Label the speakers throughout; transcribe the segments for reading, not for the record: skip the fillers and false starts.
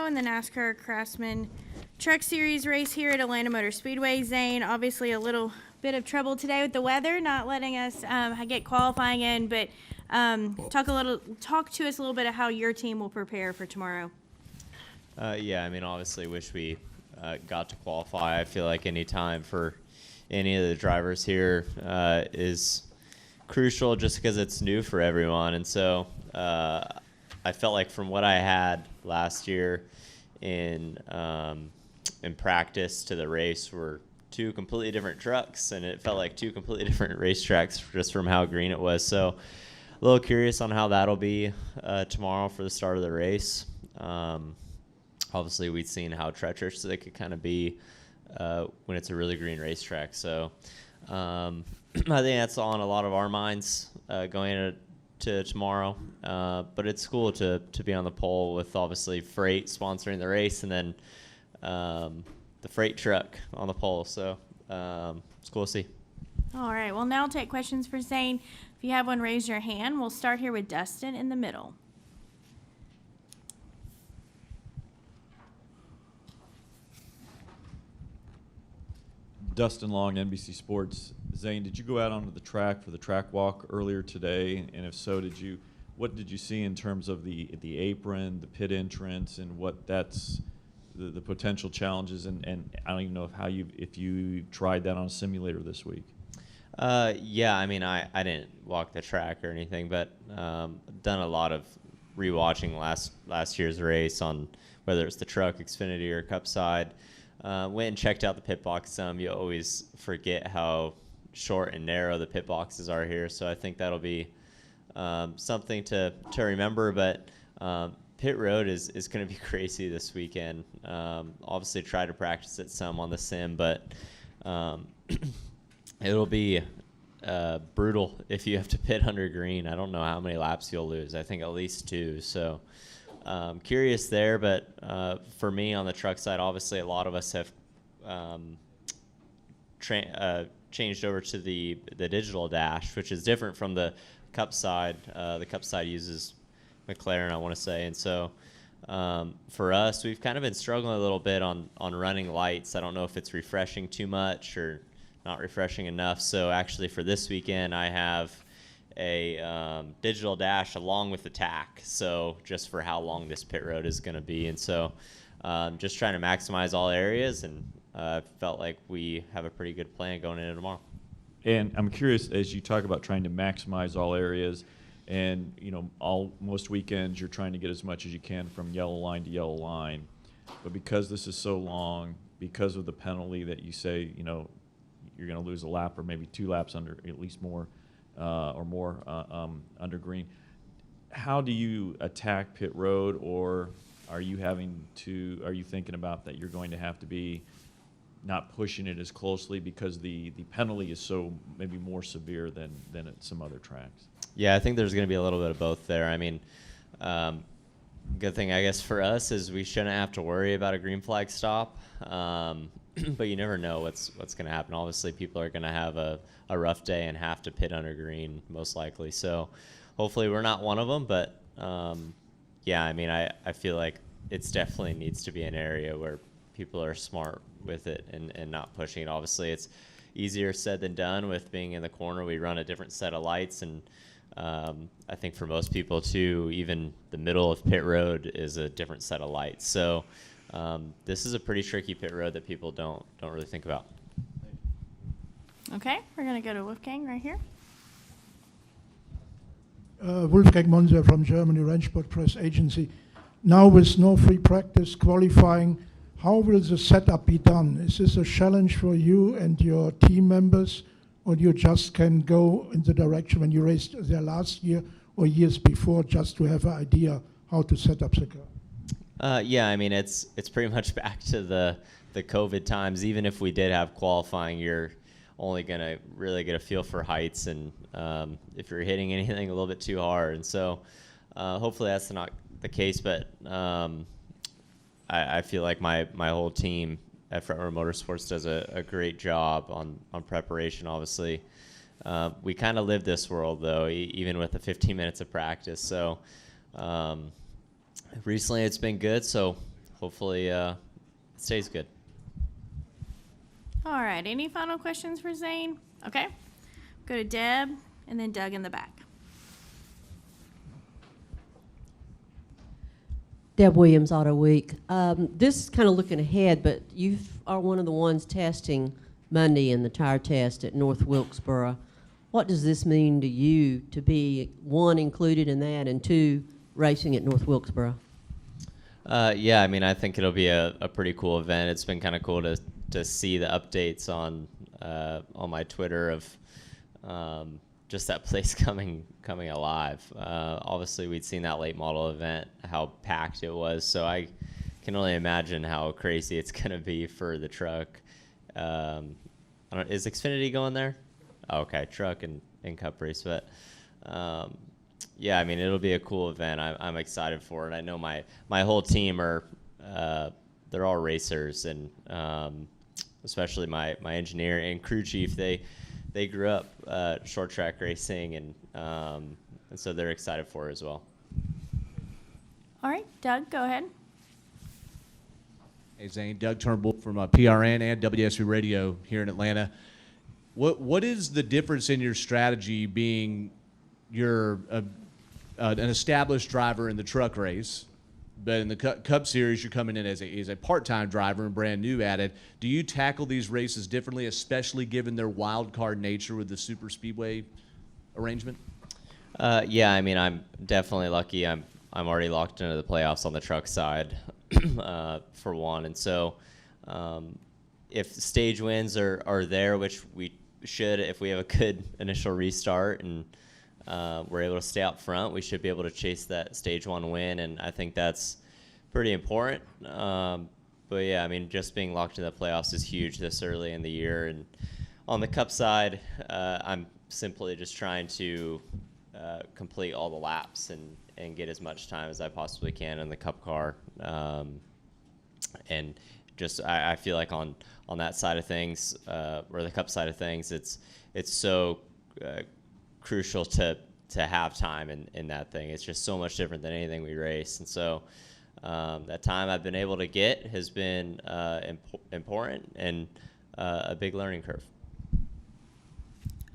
Speaker 1: In the NASCAR Craftsman Truck Series race here at Atlanta Motor Speedway. Zane, obviously a little bit of trouble today with the weather, not letting us get qualifying in, but talk to us a little bit of how your team will prepare for tomorrow.
Speaker 2: Yeah, I mean, obviously wish we got to qualify. I feel like any time for any of the drivers here is crucial just because it's new for everyone. And so I felt like from what I had last year in practice to the race were two completely different trucks, and it felt like two completely different racetracks just from how green it was. So a little curious on how that'll be tomorrow for the start of the race. Obviously, we'd seen how treacherous they could kind of be when it's a really green racetrack. So I think that's on a lot of our minds going to tomorrow. But it's cool to be on the pole with obviously Freight sponsoring the race, and then the Freight truck on the pole. So it's cool to see.
Speaker 1: All right. Well, now I'll take questions for Zane. If you have one, raise your hand. We'll start here with Dustin in the middle.
Speaker 3: Dustin Long, NBC Sports. Zane, did you go out onto the track for the track walk earlier today? And if so, what did you see in terms of the apron, the pit entrance, and what that's the potential challenges? And I don't even know if you tried that on a simulator this week.
Speaker 2: Yeah, I mean, I didn't walk the track or anything, but done a lot of rewatching last year's race on whether it's the truck, Xfinity, or Cup side. Went and checked out the pit box some. You always forget how short and narrow the pit boxes are here, so I think that'll be something to remember. But pit road is going to be crazy this weekend. Obviously, try to practice it some on the sim, but it'll be brutal if you have to pit under green. I don't know how many laps you'll lose. I think at least 2. So curious there, but for me on the truck side, obviously a lot of us have changed over to the digital dash, which is different from the Cup side. The Cup side uses McLaren, I want to say, and so for us, we've kind of been struggling a little bit on running lights. I don't know if it's refreshing too much or not refreshing enough. So actually for this weekend, I have a digital dash along with the tack, so just for how long this pit road is going to be. And so just trying to maximize all areas, and felt like we have a pretty good plan going into tomorrow.
Speaker 3: And I'm curious, as you talk about trying to maximize all areas, and most weekends you're trying to get as much as you can from yellow line to yellow line, but because this is so long, because of the penalty that you say you're going to lose a lap or maybe 2 laps under, at least more or more under green, how do you attack pit road? Or are you thinking about that you're going to have to be not pushing it as closely because the penalty is so maybe more severe than at some other tracks?
Speaker 2: Yeah, I think there's going to be a little bit of both there. I mean, good thing I guess for us is we shouldn't have to worry about a green flag stop, but you never know what's going to happen. Obviously, people are going to have a rough day and have to pit under green most likely. So hopefully we're not one of them, but yeah, I mean, I feel like it's definitely needs to be an area where people are smart with it and not pushing it. Obviously, it's easier said than done with being in the corner. We run a different set of lights, and I think for most people too, even the middle of pit road is a different set of lights. So this is a pretty tricky pit road that people don't really think about.
Speaker 1: Okay, we're going to go to Wolfgang right here.
Speaker 4: Wolfgang Monser from Germany, Rennsport Press Agency. Now with no free practice qualifying, how will the setup be done? Is this a challenge for you and your team members, or you just can go in the direction when you raced there last year or years before just to have an idea how to set up the car?
Speaker 2: Yeah, I mean, it's pretty much back to the COVID times. Even if we did have qualifying, you're only going to really get a feel for heights and if you're hitting anything a little bit too hard. And so hopefully that's not the case, but I feel like my whole team at Front Row Motorsports does a great job on preparation, obviously. We kind of live this world, though, even with the 15 minutes of practice. So recently it's been good, so hopefully it stays good.
Speaker 1: All right, any final questions for Zane? Okay, go to Deb and then Doug in the back.
Speaker 5: Deb Williams, Auto Week. This is kind of looking ahead, but you are one of the ones testing Monday in the tire test at North Wilkesboro. What does this mean to you to be, one, included in that, and two, racing at North Wilkesboro?
Speaker 2: Yeah, I mean, I think it'll be a pretty cool event. It's been kind of cool to see the updates on my Twitter of just that place coming alive. Obviously, we'd seen that late model event, how packed it was. So I can only imagine how crazy it's going to be for the truck. Is Xfinity going there? Oh, okay, truck and cup race. But yeah, I mean, it'll be a cool event. I'm excited for it. I know my whole team are they're all racers, and especially my engineer and crew chief. They grew up short track racing, and so they're excited for it as well.
Speaker 1: All right, Doug, go ahead.
Speaker 6: Hey Zane, Doug Turnbull from PRN and WSB Radio here in Atlanta. What is the difference in your strategy being you're an established driver in the truck race, but in the Cup Series you're coming in as a part-time driver and brand new at it? Do you tackle these races differently, especially given their wild card nature with the super speedway arrangement?
Speaker 2: Yeah, I mean, I'm definitely lucky. I'm already locked into the playoffs on the truck side, for one, and so if stage wins are there, which we should, if we have a good initial restart and we're able to stay out front, we should be able to chase that stage one win, and I think that's pretty important. But yeah, I mean, just being locked in the playoffs is huge this early in the year. And on the Cup side, I'm simply just trying to complete all the laps and get as much time as I possibly can in the Cup car. And just I feel like on that side of things, or the Cup side of things, it's so crucial to have time in that thing. It's just so much different than anything we race, and so that time I've been able to get has been important and a big learning curve.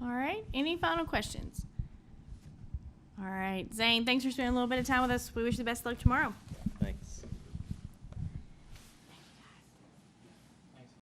Speaker 1: All right, any final questions? All right, Zane, thanks for spending a little bit of time with us. We wish you the best of luck tomorrow.